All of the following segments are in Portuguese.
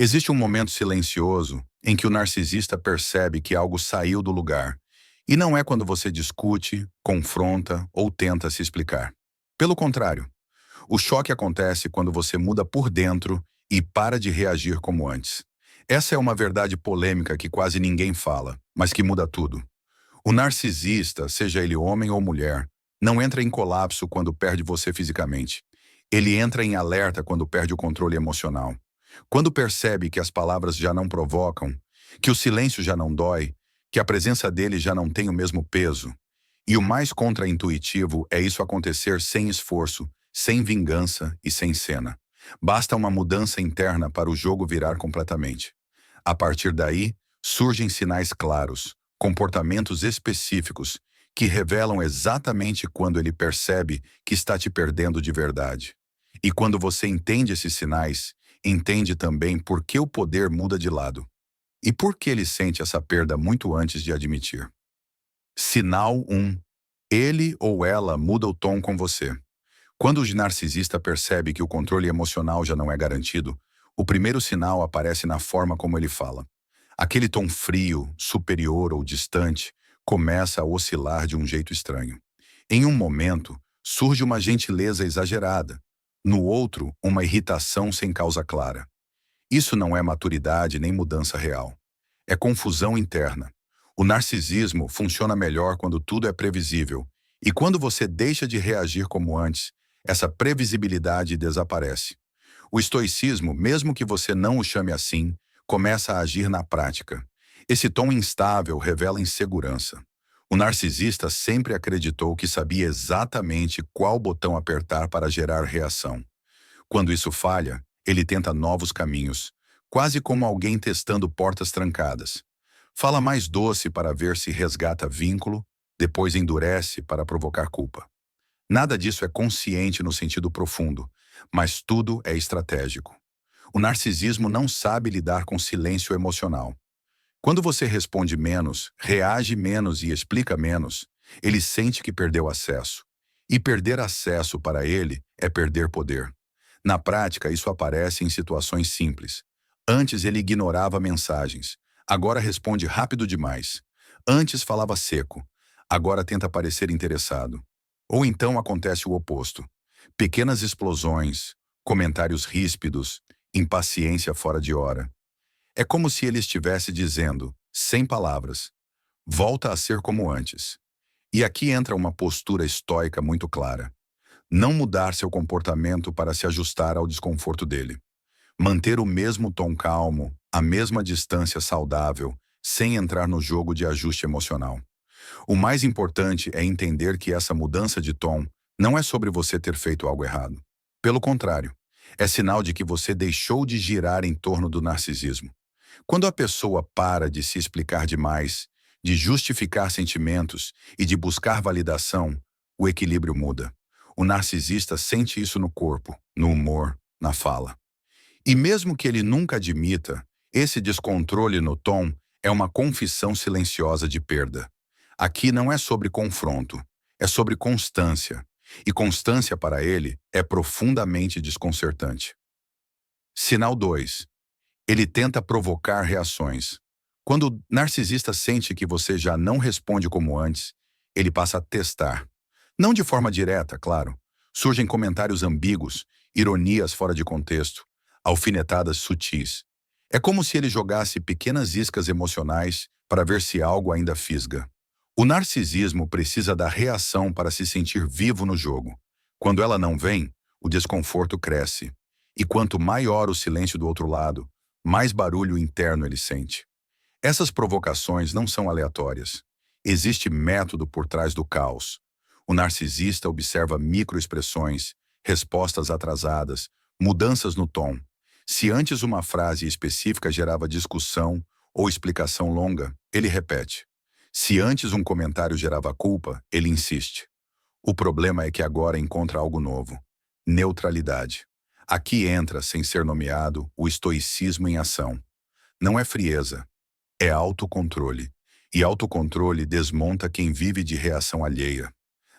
Existe um momento silencioso em que o narcisista percebe que algo saiu do lugar. E não é quando você discute, confronta ou tenta se explicar. Pelo contrário, o choque acontece quando você muda por dentro e para de reagir como antes. Essa é uma verdade polêmica que quase ninguém fala, mas que muda tudo. O narcisista, seja ele homem ou mulher, não entra em colapso quando perde você fisicamente. Ele entra em alerta quando perde o controle emocional. Quando percebe que as palavras já não provocam, que o silêncio já não dói, que a presença dele já não tem o mesmo peso. E o mais contraintuitivo é isso acontecer sem esforço, sem vingança e sem cena. Basta uma mudança interna para o jogo virar completamente. A partir daí, surgem sinais claros, comportamentos específicos, que revelam exatamente quando ele percebe que está te perdendo de verdade. E quando você entende esses sinais, entende também por que o poder muda de lado. E por que ele sente essa perda muito antes de admitir. Sinal 1. Ele ou ela muda o tom com você. Quando o narcisista percebe que o controle emocional já não é garantido, o primeiro sinal aparece na forma como ele fala. Aquele tom frio, superior ou distante começa a oscilar de um jeito estranho. Em um momento, surge uma gentileza exagerada. No outro, uma irritação sem causa clara. Isso não é maturidade nem mudança real. É confusão interna. O narcisismo funciona melhor quando tudo é previsível. E quando você deixa de reagir como antes, essa previsibilidade desaparece. O estoicismo, mesmo que você não o chame assim, começa a agir na prática. Esse tom instável revela insegurança. O narcisista sempre acreditou que sabia exatamente qual botão apertar para gerar reação. Quando isso falha, ele tenta novos caminhos, quase como alguém testando portas trancadas. Fala mais doce para ver se resgata vínculo, depois endurece para provocar culpa. Nada disso é consciente no sentido profundo, mas tudo é estratégico. O narcisismo não sabe lidar com silêncio emocional. Quando você responde menos, reage menos e explica menos, ele sente que perdeu acesso. E perder acesso para ele é perder poder. Na prática, isso aparece em situações simples. Antes ele ignorava mensagens, agora responde rápido demais. Antes falava seco, agora tenta parecer interessado. Ou então acontece o oposto. Pequenas explosões, comentários ríspidos, impaciência fora de hora. É como se ele estivesse dizendo, sem palavras, volta a ser como antes. E aqui entra uma postura estoica muito clara. Não mudar seu comportamento para se ajustar ao desconforto dele. Manter o mesmo tom calmo, a mesma distância saudável, sem entrar no jogo de ajuste emocional. O mais importante é entender que essa mudança de tom não é sobre você ter feito algo errado. Pelo contrário, é sinal de que você deixou de girar em torno do narcisismo. Quando a pessoa para de se explicar demais, de justificar sentimentos e de buscar validação, o equilíbrio muda. O narcisista sente isso no corpo, no humor, na fala. E mesmo que ele nunca admita, esse descontrole no tom é uma confissão silenciosa de perda. Aqui não é sobre confronto, é sobre constância. E constância para ele é profundamente desconcertante. Sinal 2. Ele tenta provocar reações. Quando o narcisista sente que você já não responde como antes, ele passa a testar. Não de forma direta, claro. Surgem comentários ambíguos, ironias fora de contexto, alfinetadas sutis. É como se ele jogasse pequenas iscas emocionais para ver se algo ainda fisga. O narcisismo precisa da reação para se sentir vivo no jogo. Quando ela não vem, o desconforto cresce. E quanto maior o silêncio do outro lado, mais barulho interno ele sente. Essas provocações não são aleatórias. Existe método por trás do caos. O narcisista observa microexpressões, respostas atrasadas, mudanças no tom. Se antes uma frase específica gerava discussão ou explicação longa, ele repete. Se antes um comentário gerava culpa, ele insiste. O problema é que agora encontra algo novo. Neutralidade. Aqui entra, sem ser nomeado, o estoicismo em ação. Não é frieza, é autocontrole. E autocontrole desmonta quem vive de reação alheia.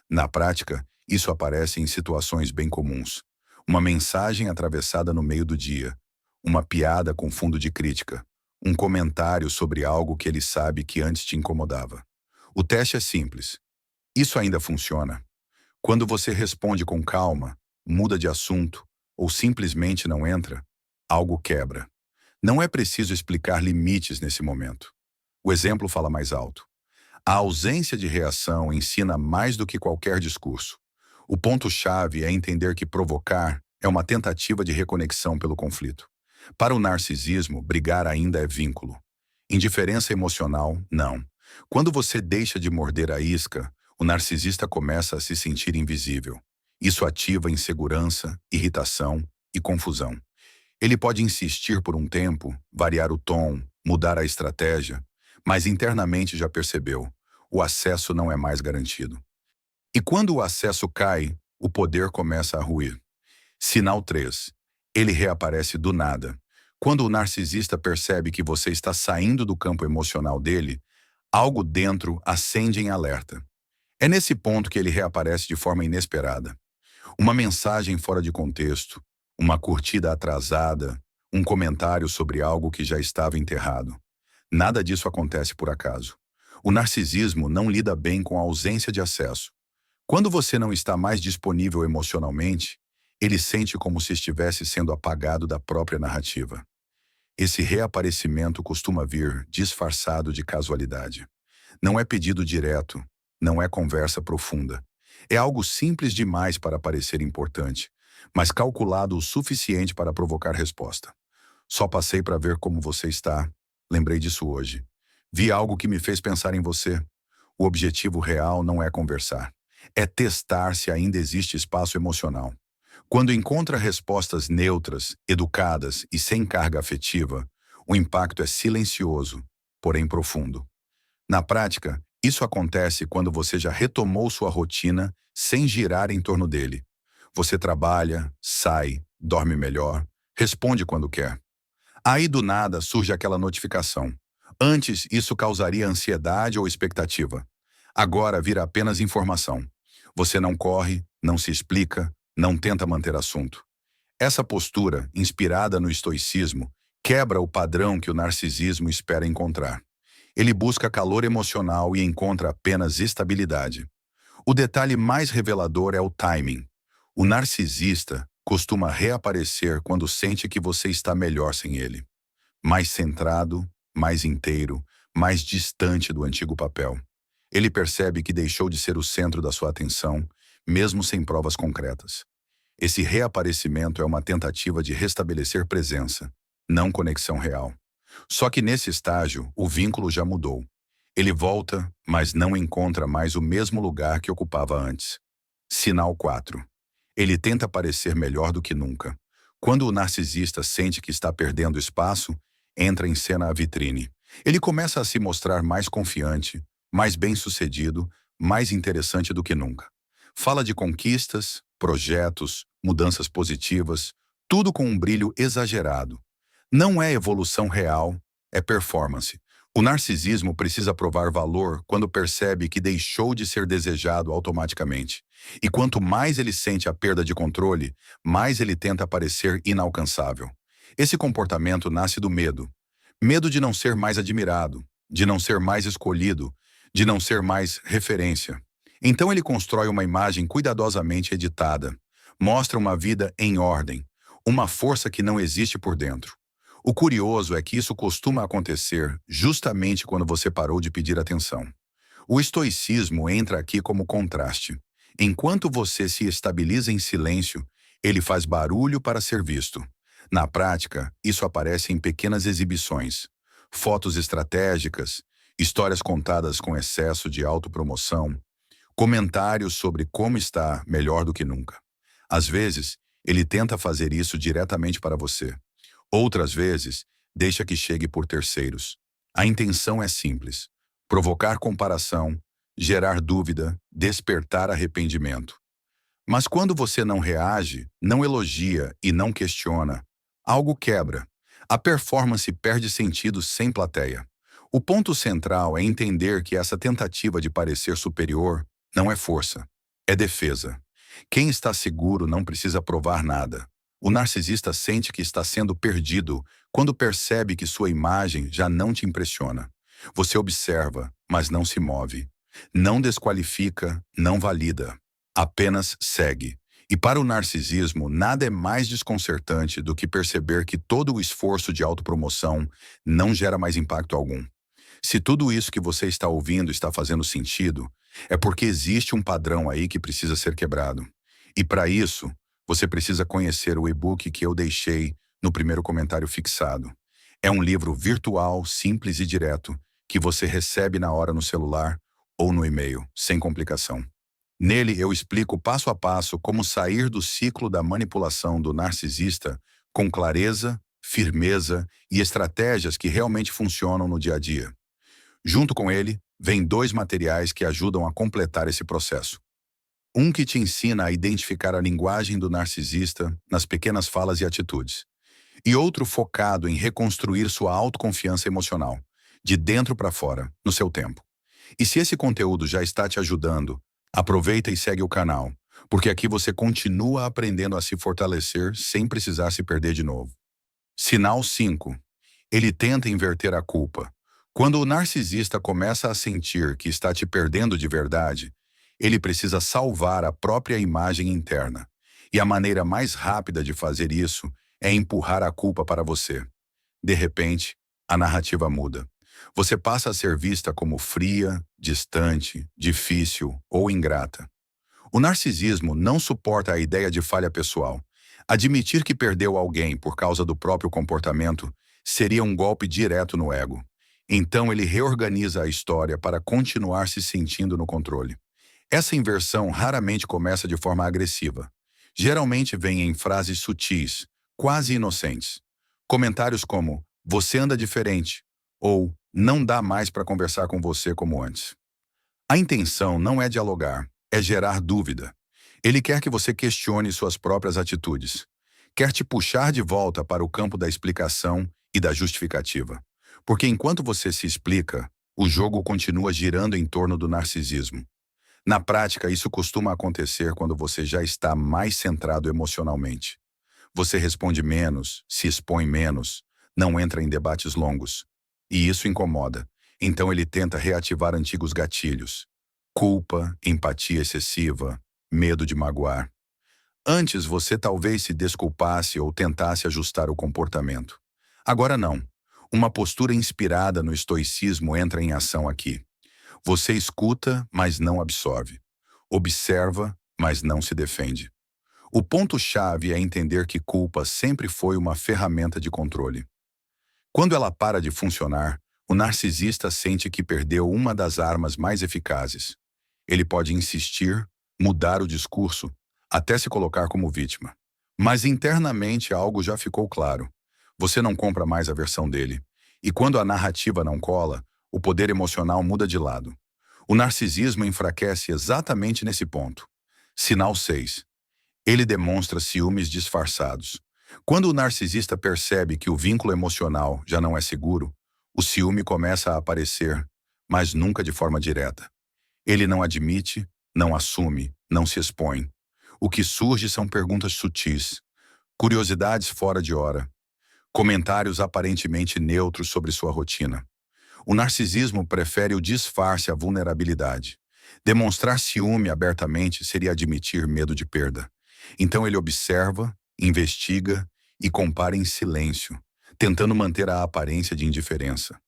Na prática, isso aparece em situações bem comuns. Uma mensagem atravessada no meio do dia. uma piada com fundo de crítica, um comentário sobre algo que ele sabe que antes te incomodava. O teste é simples. Isso ainda funciona? Quando você responde com calma, muda de assunto ou simplesmente não entra, algo quebra. Não é preciso explicar limites nesse momento. O exemplo fala mais alto. A ausência de reação ensina mais do que qualquer discurso. O ponto-chave é entender que provocar é uma tentativa de reconexão pelo conflito. Para o narcisismo, brigar ainda é vínculo. Indiferença emocional, não. Quando você deixa de morder a isca, o narcisista começa a se sentir invisível. Isso ativa insegurança, irritação e confusão. Ele pode insistir por um tempo, variar o tom, mudar a estratégia, mas internamente já percebeu, o acesso não é mais garantido. E quando o acesso cai, o poder começa a ruir. Sinal 3. Ele reaparece do nada. Quando o narcisista percebe que você está saindo do campo emocional dele, algo dentro acende em alerta. É nesse ponto que ele reaparece de forma inesperada. Uma mensagem fora de contexto, uma curtida atrasada, um comentário sobre algo que já estava enterrado. Nada disso acontece por acaso. O narcisismo não lida bem com a ausência de acesso. Quando você não está mais disponível emocionalmente, ele sente como se estivesse sendo apagado da própria narrativa. Esse reaparecimento costuma vir disfarçado de casualidade. Não é pedido direto, não é conversa profunda. É algo simples demais para parecer importante, mas calculado o suficiente para provocar resposta. Só passei para ver como você está. Lembrei disso hoje. Vi algo que me fez pensar em você. O objetivo real não é conversar. É testar se ainda existe espaço emocional. Quando encontra respostas neutras, educadas e sem carga afetiva, o impacto é silencioso, porém profundo. Na prática, isso acontece quando você já retomou sua rotina sem girar em torno dele. Você trabalha, sai, dorme melhor, responde quando quer. Aí do nada surge aquela notificação. Antes, isso causaria ansiedade ou expectativa. Agora vira apenas informação. Você não corre, não se explica, não tenta manter assunto. Essa postura, inspirada no estoicismo, quebra o padrão que o narcisismo espera encontrar. Ele busca calor emocional e encontra apenas estabilidade. O detalhe mais revelador é o timing. O narcisista costuma reaparecer quando sente que você está melhor sem ele. Mais centrado, mais inteiro, mais distante do antigo papel. Ele percebe que deixou de ser o centro da sua atenção, mesmo sem provas concretas. Esse reaparecimento é uma tentativa de restabelecer presença, não conexão real. Só que nesse estágio, o vínculo já mudou. Ele volta, mas não encontra mais o mesmo lugar que ocupava antes. Sinal 4. Ele tenta parecer melhor do que nunca. Quando o narcisista sente que está perdendo espaço, entra em cena a vitrine. Ele começa a se mostrar mais confiante, mais bem-sucedido, mais interessante do que nunca. Fala de conquistas, projetos, mudanças positivas, tudo com um brilho exagerado. Não é evolução real, é performance. O narcisismo precisa provar valor quando percebe que deixou de ser desejado automaticamente. E quanto mais ele sente a perda de controle, mais ele tenta parecer inalcançável. Esse comportamento nasce do medo. Medo de não ser mais admirado, de não ser mais escolhido, de não ser mais referência. Então ele constrói uma imagem cuidadosamente editada. Mostra uma vida em ordem, uma força que não existe por dentro. O curioso é que isso costuma acontecer justamente quando você parou de pedir atenção. O estoicismo entra aqui como contraste. Enquanto você se estabiliza em silêncio, ele faz barulho para ser visto. Na prática, isso aparece em pequenas exibições, fotos estratégicas, histórias contadas com excesso de autopromoção, comentários sobre como está melhor do que nunca. Às vezes, ele tenta fazer isso diretamente para você. Outras vezes, deixa que chegue por terceiros. A intenção é simples: provocar comparação, gerar dúvida, despertar arrependimento. Mas quando você não reage, não elogia e não questiona, algo quebra. A performance perde sentido sem plateia. O ponto central é entender que essa tentativa de parecer superior não é força, é defesa. Quem está seguro não precisa provar nada. O narcisista sente que está sendo perdido quando percebe que sua imagem já não te impressiona. Você observa, mas não se move. Não desqualifica, não valida. Apenas segue. E para o narcisismo, nada é mais desconcertante do que perceber que todo o esforço de autopromoção não gera mais impacto algum. Se tudo isso que você está ouvindo está fazendo sentido, é porque existe um padrão aí que precisa ser quebrado. E para isso, você precisa conhecer o e-book que eu deixei no primeiro comentário fixado. É um livro virtual, simples e direto, que você recebe na hora no celular ou no e-mail, sem complicação. Nele eu explico passo a passo como sair do ciclo da manipulação do narcisista com clareza, firmeza e estratégias que realmente funcionam no dia a dia. Junto com ele, vem 2 materiais que ajudam a completar esse processo. Um que te ensina a identificar a linguagem do narcisista nas pequenas falas e atitudes. E outro focado em reconstruir sua autoconfiança emocional, de dentro para fora, no seu tempo. E se esse conteúdo já está te ajudando, aproveita e segue o canal, porque aqui você continua aprendendo a se fortalecer sem precisar se perder de novo. Sinal 5. Ele tenta inverter a culpa. Quando o narcisista começa a sentir que está te perdendo de verdade, ele precisa salvar a própria imagem interna. E a maneira mais rápida de fazer isso é empurrar a culpa para você. De repente, a narrativa muda. Você passa a ser vista como fria, distante, difícil ou ingrata. O narcisismo não suporta a ideia de falha pessoal. Admitir que perdeu alguém por causa do próprio comportamento seria um golpe direto no ego. Então ele reorganiza a história para continuar se sentindo no controle. Essa inversão raramente começa de forma agressiva. Geralmente vem em frases sutis, quase inocentes. Comentários como, você anda diferente, ou não dá mais para conversar com você como antes. A intenção não é dialogar, é gerar dúvida. Ele quer que você questione suas próprias atitudes. Quer te puxar de volta para o campo da explicação e da justificativa. Porque enquanto você se explica, o jogo continua girando em torno do narcisismo. Na prática, isso costuma acontecer quando você já está mais centrado emocionalmente. Você responde menos, se expõe menos, não entra em debates longos. E isso incomoda. Então ele tenta reativar antigos gatilhos. Culpa, empatia excessiva, medo de magoar. Antes você talvez se desculpasse ou tentasse ajustar o comportamento. Agora não. Uma postura inspirada no estoicismo entra em ação aqui. Você escuta, mas não absorve. Observa, mas não se defende. O ponto-chave é entender que culpa sempre foi uma ferramenta de controle. Quando ela para de funcionar, o narcisista sente que perdeu uma das armas mais eficazes. Ele pode insistir, mudar o discurso, até se colocar como vítima. Mas internamente algo já ficou claro. Você não compra mais a versão dele. E quando a narrativa não cola, o poder emocional muda de lado. O narcisismo enfraquece exatamente nesse ponto. Sinal 6. Ele demonstra ciúmes disfarçados. Quando o narcisista percebe que o vínculo emocional já não é seguro, o ciúme começa a aparecer, mas nunca de forma direta. Ele não admite, não assume, não se expõe. O que surge são perguntas sutis, curiosidades fora de hora, comentários aparentemente neutros sobre sua rotina. O narcisismo prefere o disfarce à vulnerabilidade. Demonstrar ciúme abertamente seria admitir medo de perda. Então ele observa, investiga e compara em silêncio, tentando manter a aparência de indiferença.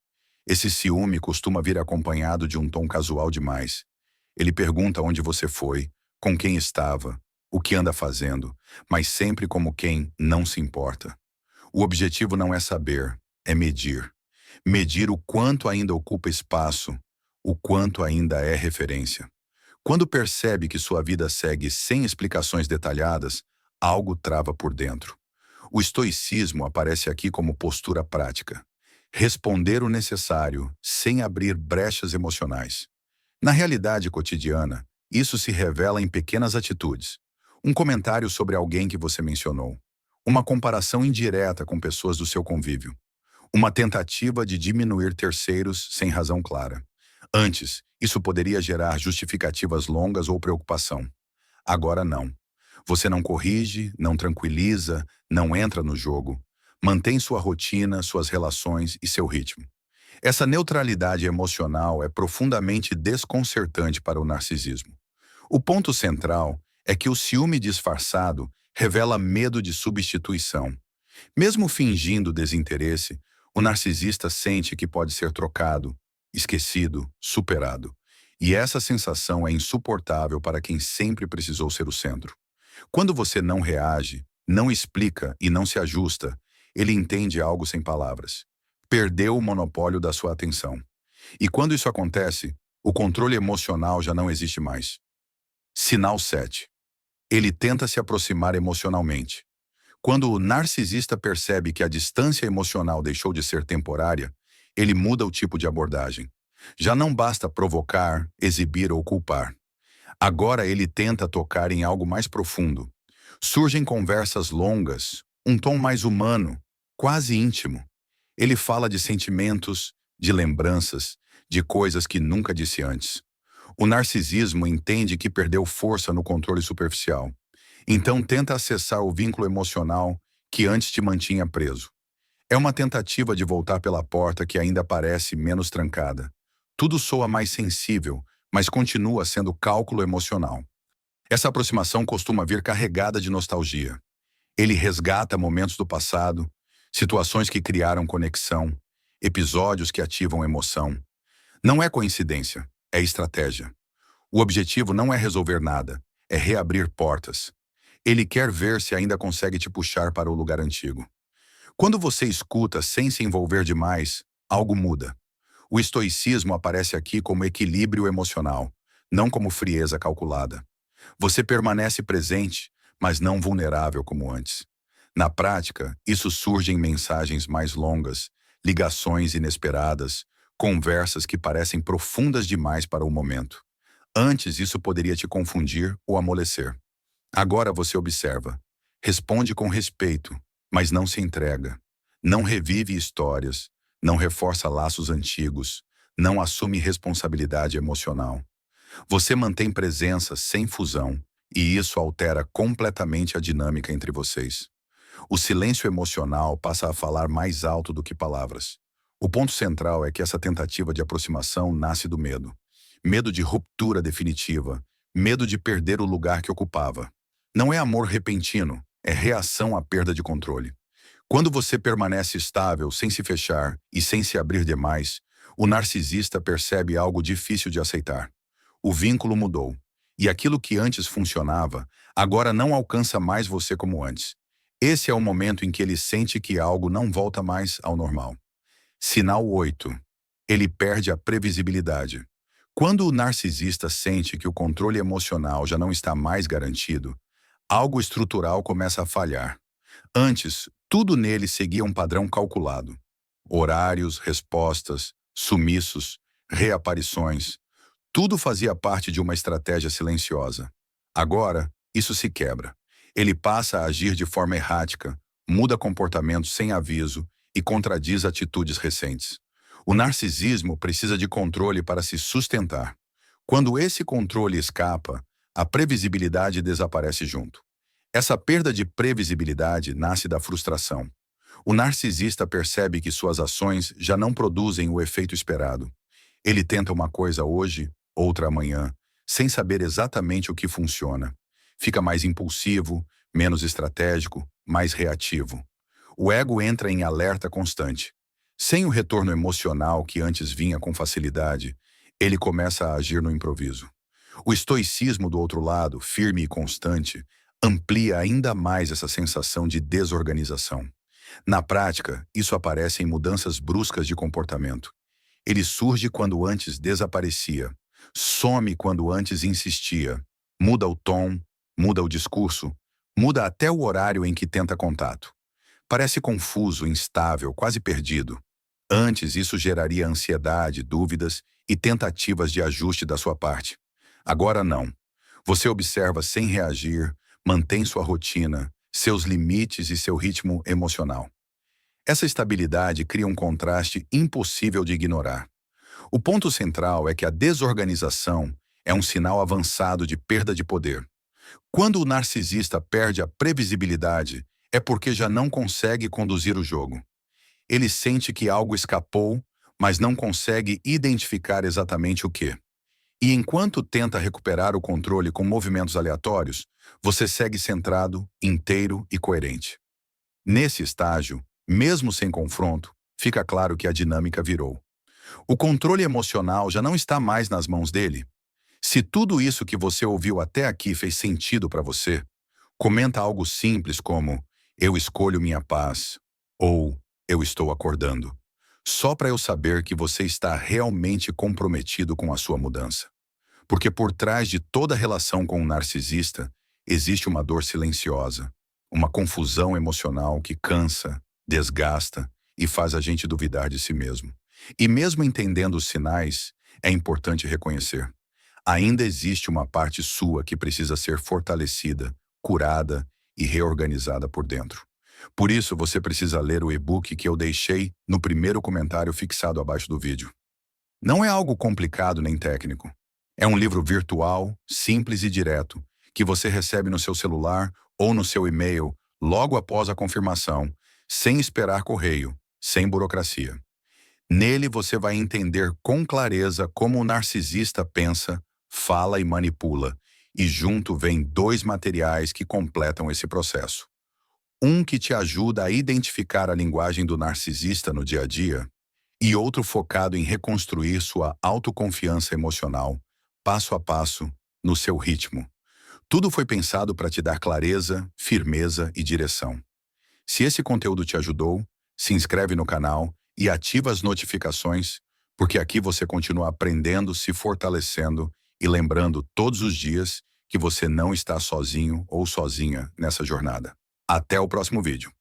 Esse ciúme costuma vir acompanhado de um tom casual demais. Ele pergunta onde você foi, com quem estava, o que anda fazendo, mas sempre como quem não se importa. O objetivo não é saber, é medir. Medir o quanto ainda ocupa espaço, o quanto ainda é referência. Quando percebe que sua vida segue sem explicações detalhadas, algo trava por dentro. O estoicismo aparece aqui como postura prática. Responder o necessário, sem abrir brechas emocionais. Na realidade cotidiana, isso se revela em pequenas atitudes. Um comentário sobre alguém que você mencionou. Uma comparação indireta com pessoas do seu convívio. Uma tentativa de diminuir terceiros sem razão clara. Antes, isso poderia gerar justificativas longas ou preocupação. Agora não. Você não corrige, não tranquiliza, não entra no jogo. Mantém sua rotina, suas relações e seu ritmo. Essa neutralidade emocional é profundamente desconcertante para o narcisismo. O ponto central é que o ciúme disfarçado revela medo de substituição. Mesmo fingindo desinteresse, o narcisista sente que pode ser trocado, esquecido, superado. E essa sensação é insuportável para quem sempre precisou ser o centro. Quando você não reage, não explica e não se ajusta, ele entende algo sem palavras. Perdeu o monopólio da sua atenção. E quando isso acontece, o controle emocional já não existe mais. Sinal 7. Ele tenta se aproximar emocionalmente. Quando o narcisista percebe que a distância emocional deixou de ser temporária, ele muda o tipo de abordagem. Já não basta provocar, exibir ou culpar. Agora ele tenta tocar em algo mais profundo. Surgem conversas longas, um tom mais humano, quase íntimo. Ele fala de sentimentos, de lembranças, de coisas que nunca disse antes. O narcisismo entende que perdeu força no controle superficial. Então tenta acessar o vínculo emocional que antes te mantinha preso. É uma tentativa de voltar pela porta que ainda parece menos trancada. Tudo soa mais sensível, mas continua sendo cálculo emocional. Essa aproximação costuma vir carregada de nostalgia. Ele resgata momentos do passado, situações que criaram conexão, episódios que ativam emoção. Não é coincidência, é estratégia. O objetivo não é resolver nada, é reabrir portas. Ele quer ver se ainda consegue te puxar para o lugar antigo. Quando você escuta sem se envolver demais, algo muda. O estoicismo aparece aqui como equilíbrio emocional, não como frieza calculada. Você permanece presente, mas não vulnerável como antes. Na prática, isso surge em mensagens mais longas, ligações inesperadas, conversas que parecem profundas demais para o momento. Antes, isso poderia te confundir ou amolecer. Agora você observa, responde com respeito, mas não se entrega. Não revive histórias, não reforça laços antigos, não assume responsabilidade emocional. Você mantém presença sem fusão, e isso altera completamente a dinâmica entre vocês. O silêncio emocional passa a falar mais alto do que palavras. O ponto central é que essa tentativa de aproximação nasce do medo. Medo de ruptura definitiva, medo de perder o lugar que ocupava. Não é amor repentino, é reação à perda de controle. Quando você permanece estável, sem se fechar e sem se abrir demais, o narcisista percebe algo difícil de aceitar. O vínculo mudou, e aquilo que antes funcionava, agora não alcança mais você como antes. Esse é o momento em que ele sente que algo não volta mais ao normal. Sinal 8. Ele perde a previsibilidade. Quando o narcisista sente que o controle emocional já não está mais garantido, algo estrutural começa a falhar. Antes, tudo nele seguia um padrão calculado. Horários, respostas, sumiços, reaparições. Tudo fazia parte de uma estratégia silenciosa. Agora, isso se quebra. Ele passa a agir de forma errática, muda comportamentos sem aviso e contradiz atitudes recentes. O narcisismo precisa de controle para se sustentar. Quando esse controle escapa, a previsibilidade desaparece junto. Essa perda de previsibilidade nasce da frustração. O narcisista percebe que suas ações já não produzem o efeito esperado. Ele tenta uma coisa hoje, outra amanhã, sem saber exatamente o que funciona. Fica mais impulsivo, menos estratégico, mais reativo. O ego entra em alerta constante. Sem o retorno emocional que antes vinha com facilidade, ele começa a agir no improviso. O estoicismo, do outro lado, firme e constante, amplia ainda mais essa sensação de desorganização. Na prática, isso aparece em mudanças bruscas de comportamento. Ele surge quando antes desaparecia, some quando antes insistia, muda o tom, muda o discurso, muda até o horário em que tenta contato. Parece confuso, instável, quase perdido. Antes, isso geraria ansiedade, dúvidas e tentativas de ajuste da sua parte. Agora não. Você observa sem reagir, mantém sua rotina, seus limites e seu ritmo emocional. Essa estabilidade cria um contraste impossível de ignorar. O ponto central é que a desorganização é um sinal avançado de perda de poder. Quando o narcisista perde a previsibilidade, é porque já não consegue conduzir o jogo. Ele sente que algo escapou, mas não consegue identificar exatamente o que. E enquanto tenta recuperar o controle com movimentos aleatórios, você segue centrado, inteiro e coerente. Nesse estágio, mesmo sem confronto, fica claro que a dinâmica virou. O controle emocional já não está mais nas mãos dele. Se tudo isso que você ouviu até aqui fez sentido para você, comenta algo simples como "eu escolho minha paz" ou "eu estou acordando", só para eu saber que você está realmente comprometido com a sua mudança. Porque por trás de toda relação com um narcisista, existe uma dor silenciosa, uma confusão emocional que cansa, desgasta e faz a gente duvidar de si mesmo. E mesmo entendendo os sinais, é importante reconhecer: ainda existe uma parte sua que precisa ser fortalecida, curada e reorganizada por dentro. Por isso, você precisa ler o e-book que eu deixei no primeiro comentário fixado abaixo do vídeo. Não é algo complicado nem técnico. É um livro virtual, simples e direto, que você recebe no seu celular ou no seu e-mail logo após a confirmação, sem esperar correio, sem burocracia. Nele você vai entender com clareza como o narcisista pensa, fala e manipula, e junto vem dois materiais que completam esse processo. Um que te ajuda a identificar a linguagem do narcisista no dia a dia, e outro focado em reconstruir sua autoconfiança emocional, passo a passo, no seu ritmo. Tudo foi pensado para te dar clareza, firmeza e direção. Se esse conteúdo te ajudou, se inscreve no canal e ativa as notificações, porque aqui você continua aprendendo, se fortalecendo e lembrando todos os dias que você não está sozinho ou sozinha nessa jornada. Até o próximo vídeo.